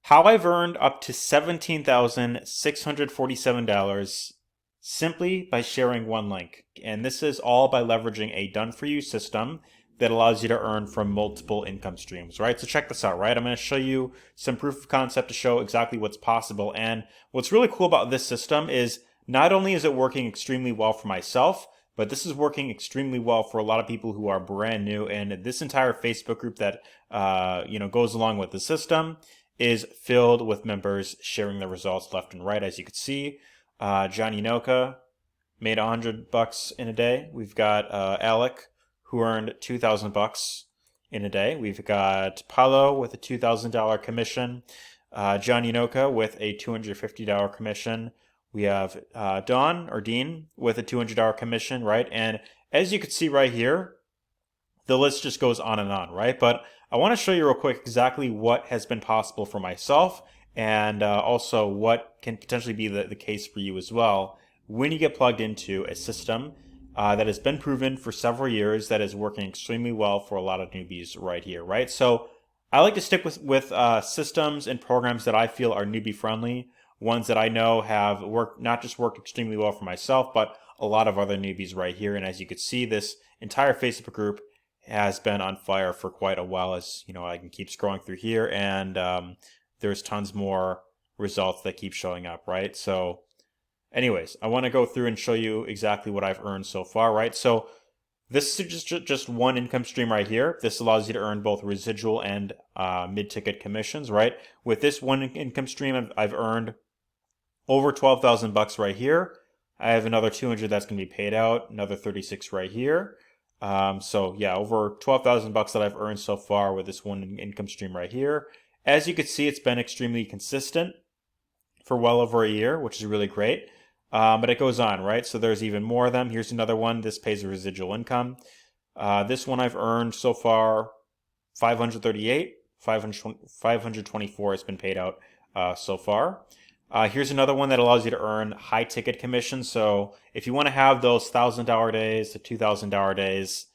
How I've earned up to $17,647 simply by sharing one link. And this is all by leveraging a done-for-you system that allows you to earn from multiple income streams, right? So check this out, right? I'm going to show you some proof of concept to show exactly what's possible. And what's really cool about this system is not only is it working extremely well for myself, but this is working extremely well for a lot of people who are brand new. And this entire Facebook group that goes along with the system is filled with members sharing the results left and right. As you can see, Johnny Noka made $100 in a day. We've got Alec, who earned $2,000 in a day. We've got Paulo with a $2,000 commission. Johnny Noka with a $250 commission. We have Dean with a $200 commission, right? And as you can see right here, the list just goes on and on, right? But I want to show you real quick exactly what has been possible for myself and also what can potentially be the case for you as well when you get plugged into a system that has been proven for several years that is working extremely well for a lot of newbies right here, right? So I like to stick with systems and programs that I feel are newbie friendly, ones that I know have not just worked extremely well for myself, but a lot of other newbies right here. And as you can see, this entire Facebook group has been on fire for quite a while. As you know, I can keep scrolling through here, and there's tons more results that keep showing up, right? So anyways, I want to go through and show you exactly what I've earned so far, right? So this is just one income stream right here. This allows you to earn both residual and mid-ticket commissions, right? With this one income stream, I've earned over $12,000 right here. I have another 200 that's going to be paid out, another 36 right here. So yeah, over $12,000 that I've earned so far with this one income stream right here. As you can see, it's been extremely consistent for well over a year, which is really great. But it goes on, right? So there's even more of them. Here's another one. This pays a residual income. This one I've earned so far 538, 524 has been paid out so far. Here's another one that allows you to earn high ticket commissions. So if you want to have those $1,000 days, the $2,000 days,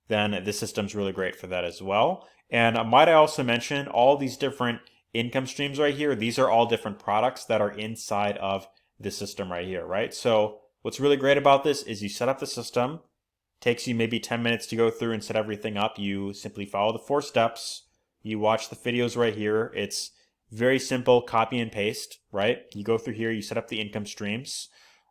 then this system's really great for that as well. And might I also mention all these different income streams right here, these are all different products that are inside of this system right here, right? So what's really great about this is you set up the system, takes you maybe 10 minutes to go through and set everything up. You simply follow the 4 steps. You watch the videos right here. It's very simple, copy and paste, right? You go through here, you set up the income streams.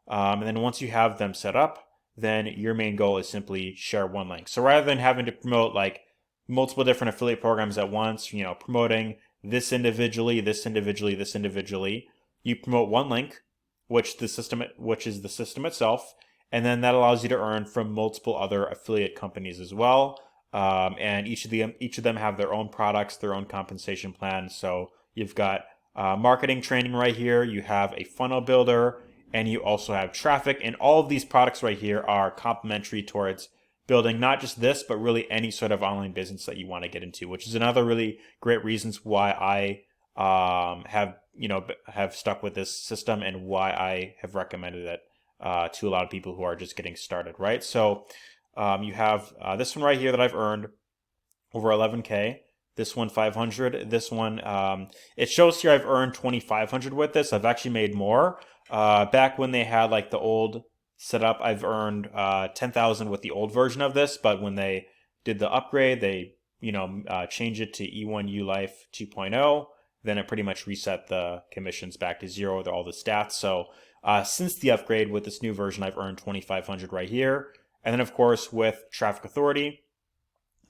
And then once you have them set up, then your main goal is simply share one link. So rather than having to promote like multiple different affiliate programs at once, promoting this individually, this individually, this individually, you promote one link, which is the system itself, and then that allows you to earn from multiple other affiliate companies as well. And each of them have their own products, their own compensation plan. So you've got marketing training right here, you have a funnel builder, and you also have traffic. And all of these products right here are complementary towards building not just this, but really any sort of online business that you want to get into, which is another really great reasons why I have stuck with this system and why I have recommended it to a lot of people who are just getting started, right? So you have this one right here that I've earned over 11K. This one 500. This one it shows here I've earned 2,500 with this. I've actually made more. Back when they had like the old setup, I've earned 10,000 with the old version of this. But when they did the upgrade, they changed it to E1U Life 2.0. Then it pretty much reset the commissions back to zero with all the stats. So since the upgrade with this new version, I've earned 2,500 right here. And then of course with Traffic Authority,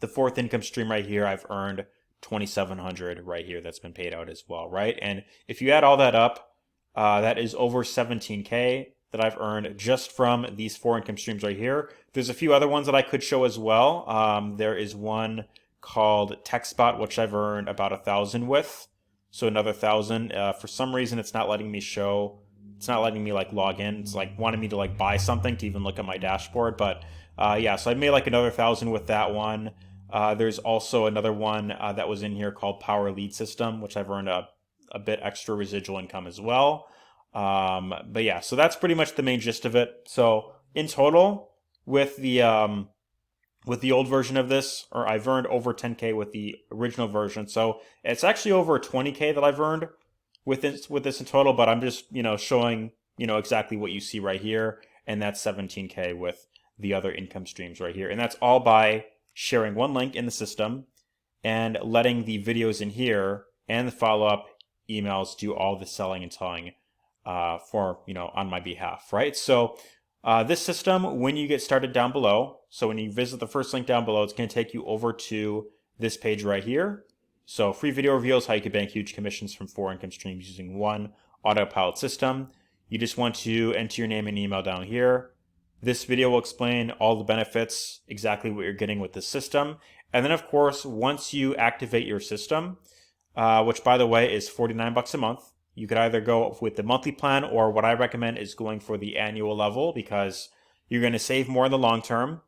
the 4th income stream right here, I've earned 2,700 right here that's been paid out as well, right? And if you add all that up, that is over 17K that I've earned just from these 4 income streams right here. There's a few other ones that I could show as well. There is one called TechSpot, which I've earned about 1,000 with. So another 1,000. For some reason, it's not letting me show. It's not letting me like log in. It's like wanting me to like buy something to even look at my dashboard. But yeah, so I made like another 1,000 with that one. There's also another one that was in here called Power Lead System, which I've earned a bit extra residual income as well. But yeah, so that's pretty much the main gist of it. So in total, with the old version of this, or I've earned over 10K with the original version. So it's actually over 20K that I've earned with this in total, but I'm just, showing, exactly what you see right here. And that's 17K with the other income streams right here. And that's all by sharing one link in the system and letting the videos in here and the follow-up emails do all the selling and telling for, on my behalf, right? So this system, when you get started down below, so when you visit the first link down below, it's going to take you over to this page right here. So free video reveals how you can bank huge commissions from 4 income streams using one autopilot system. You just want to enter your name and email down here. This video will explain all the benefits, exactly what you're getting with the system. And then of course, once you activate your system, which by the way is $49 a month, you could either go with the monthly plan, or what I recommend is going for the annual level, because you're going to save more in the long term.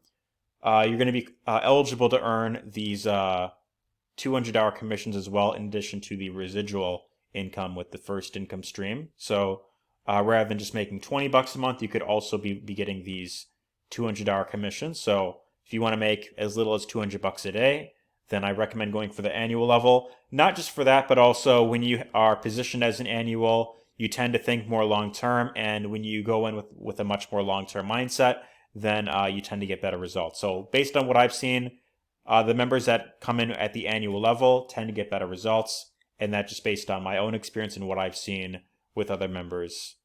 You're going to be eligible to earn these $200 commissions as well, in addition to the residual income with the first income stream. So rather than just making $20 a month, you could also be getting these $200 commissions. So if you want to make as little as $200 a day, then I recommend going for the annual level. Not just for that, but also when you are positioned as an annual, you tend to think more long-term. And when you go in with a much more long-term mindset, then you tend to get better results. So based on what I've seen, the members that come in at the annual level tend to get better results. And that's just based on my own experience and what I've seen with other members,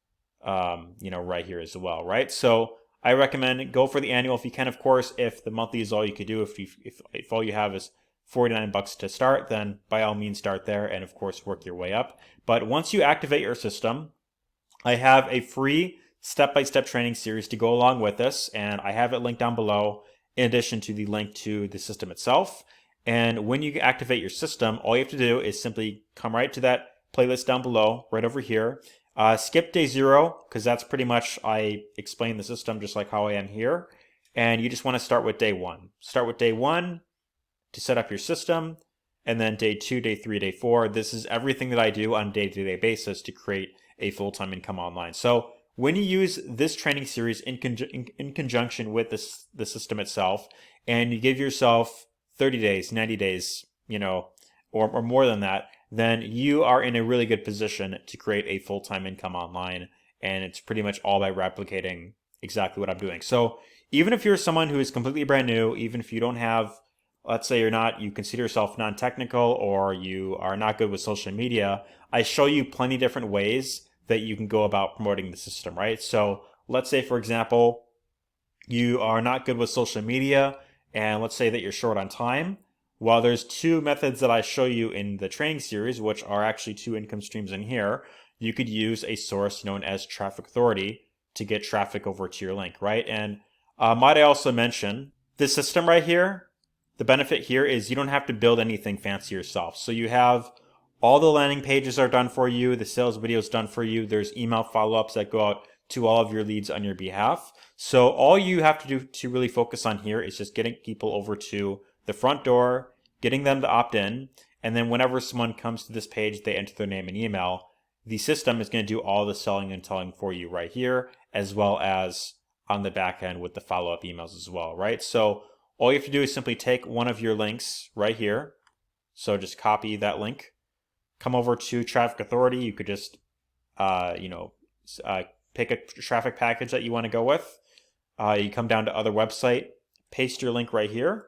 right here as well, right? So I recommend go for the annual if you can. Of course, if the monthly is all you could do, if all you have is $49 to start, then by all means start there and of course work your way up. But once you activate your system, I have a free step-by-step training series to go along with this, and I have it linked down below in addition to the link to the system itself. And when you activate your system, all you have to do is simply come right to that playlist down below, right over here. Skip day 0, because that's pretty much, I explain the system just like how I am here. And you just want to start with day 1. Start with day 1 to set up your system, and then day 2, day 3, day 4. This is everything that I do on a day-to-day basis to create a full-time income online. So when you use this training series in conjunction with the system itself, and you give yourself 30 days, 90 days, or more than that, then you are in a really good position to create a full-time income online. And it's pretty much all by replicating exactly what I'm doing. So even if you're someone who is completely brand new, even if you don't have, let's say you consider yourself non-technical, or you are not good with social media, I show you plenty of different ways that you can go about promoting the system, right? So let's say, for example, you are not good with social media, and let's say that you're short on time. Well, there's 2 methods that I show you in the training series, which are actually 2 income streams in here. You could use a source known as Traffic Authority to get traffic over to your link, right? And might I also mention, this system right here, the benefit here is you don't have to build anything fancy yourself. So you have all the landing pages are done for you, the sales videos done for you, there's email follow-ups that go out to all of your leads on your behalf. So all you have to do to really focus on here is just getting people over to the front door, getting them to opt in, and then whenever someone comes to this page, they enter their name and email. The system is going to do all the selling and telling for you right here, as well as on the back end with the follow-up emails as well, right? So all you have to do is simply take one of your links right here. So just copy that link, come over to Traffic Authority. You could just, pick a traffic package that you want to go with. You come down to Other Website, paste your link right here.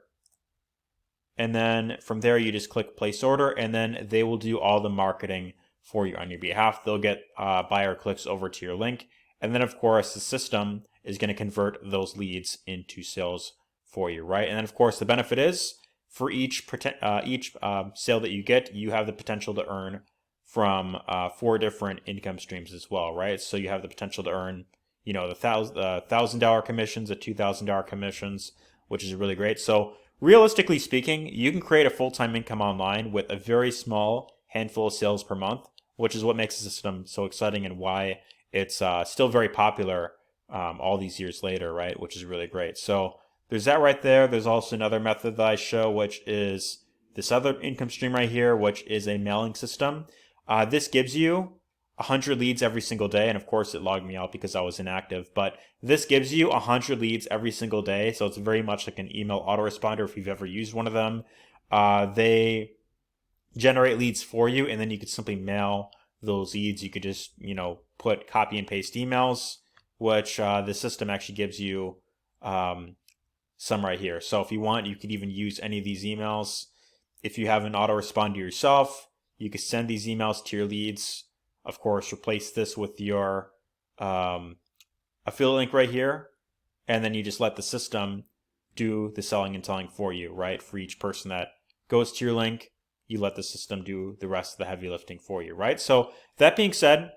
And then from there, you just click Place Order, and then they will do all the marketing for you on your behalf. They'll get buyer clicks over to your link. And then, of course, the system is going to convert those leads into sales for you, right? And then, of course, the benefit is for each sale that you get, you have the potential to earn from 4 different income streams as well, right? So you have the potential to earn, the $1,000 commissions, the $2,000 commissions, which is really great. So realistically speaking, you can create a full-time income online with a very small handful of sales per month, which is what makes the system so exciting and why it's still very popular all these years later, right? Which is really great. So there's that right there. There's also another method that I show, which is this other income stream right here, which is a mailing system. This gives you 100 leads every single day. And of course, it logged me out because I was inactive. But this gives you 100 leads every single day. So it's very much like an email autoresponder if you've ever used one of them. They generate leads for you, and then you could simply mail those leads, you could just, put copy and paste emails, which the system actually gives you some right here. So if you want, you could even use any of these emails. If you have an autoresponder yourself, you could send these emails to your leads. Of course, replace this with your affiliate link right here, and then you just let the system do the selling and telling for you, right? For each person that goes to your link, you let the system do the rest of the heavy lifting for you, right? So that being said,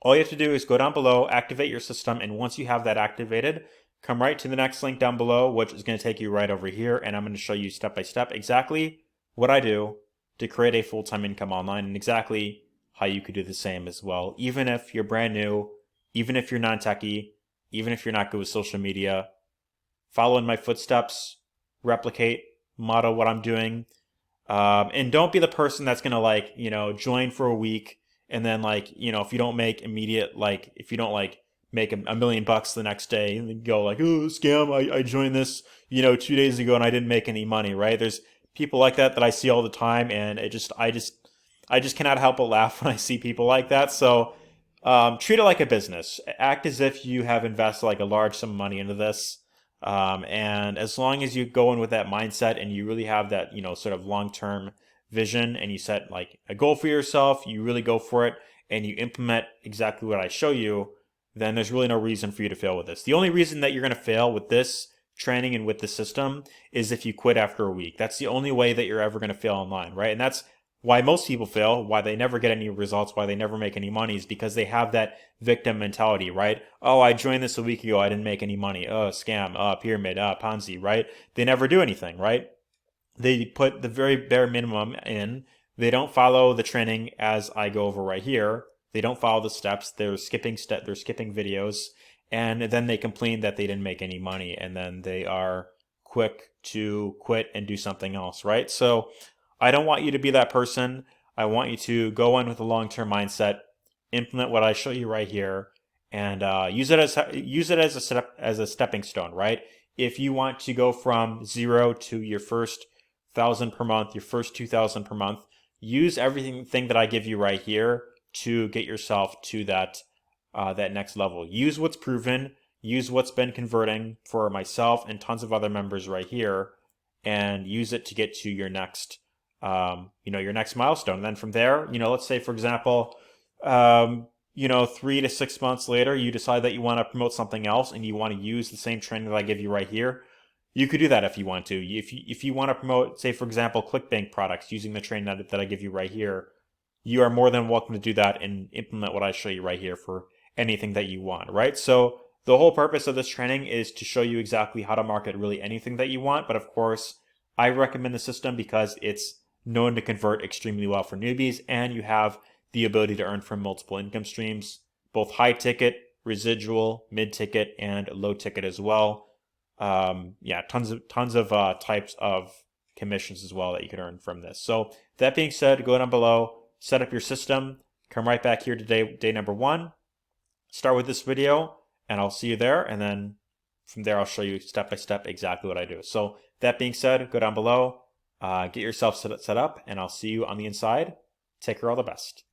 all you have to do is go down below, activate your system, and once you have that activated, come right to the next link down below, which is going to take you right over here, and I'm going to show you step by step exactly what I do to create a full-time income online, and exactly how you could do the same as well, even if you're brand new, even if you're non-techie, even if you're not good with social media. Follow in my footsteps, replicate, model what I'm doing, and don't be the person that's going to join for a week, and then if you don't make immediate, if you don't make $1 million the next day, and then go oh, scam, I joined this 2 days ago and I didn't make any money, right? There's people like that I see all the time, and I just cannot help but laugh when I see people like that. So treat it like a business. Act as if you have invested a large sum of money into this. And as long as you go in with that mindset and you really have that, sort of long-term vision, and you set a goal for yourself, you really go for it, and you implement exactly what I show you, then there's really no reason for you to fail with this. The only reason that you're going to fail with this training and with the system is if you quit after a week. That's the only way that you're ever going to fail online, right? And that's why most people fail, why they never get any results, why they never make any money, is because they have that victim mentality, right? Oh, I joined this a week ago, I didn't make any money. Oh, scam, pyramid, Ponzi, right? They never do anything, right? They put the very bare minimum in. They don't follow the training as I go over right here. They don't follow the steps. They're skipping videos, and then they complain that they didn't make any money, and then they are quick to quit and do something else, right? So I don't want you to be that person. I want you to go in with a long-term mindset, implement what I show you right here, and use it as a stepping stone, right? If you want to go from 0 to your first 1,000 per month, your first 2,000 per month, use everything that I give you right here to get yourself to that next level. Use what's proven, use what's been converting for myself and tons of other members right here, and use it to get to your next your next milestone. And then from there, let's say, for example, 3 to 6 months later, you decide that you want to promote something else and you want to use the same training that I give you right here. You could do that if you want to. If you want to promote, say, for example, ClickBank products using the training that I give you right here, you are more than welcome to do that and implement what I show you right here for anything that you want, right? So the whole purpose of this training is to show you exactly how to market really anything that you want. But of course, I recommend the system because it's known to convert extremely well for newbies, and you have the ability to earn from multiple income streams, both high ticket, residual, mid ticket, and low ticket as well. Tons of types of commissions as well that you can earn from this. So that being said, go down below, set up your system, come right back here to day number 1, start with this video, and I'll see you there. And then from there, I'll show you step by step exactly what I do. So that being said, go down below, get yourself set up, and I'll see you on the inside. Take care, all the best.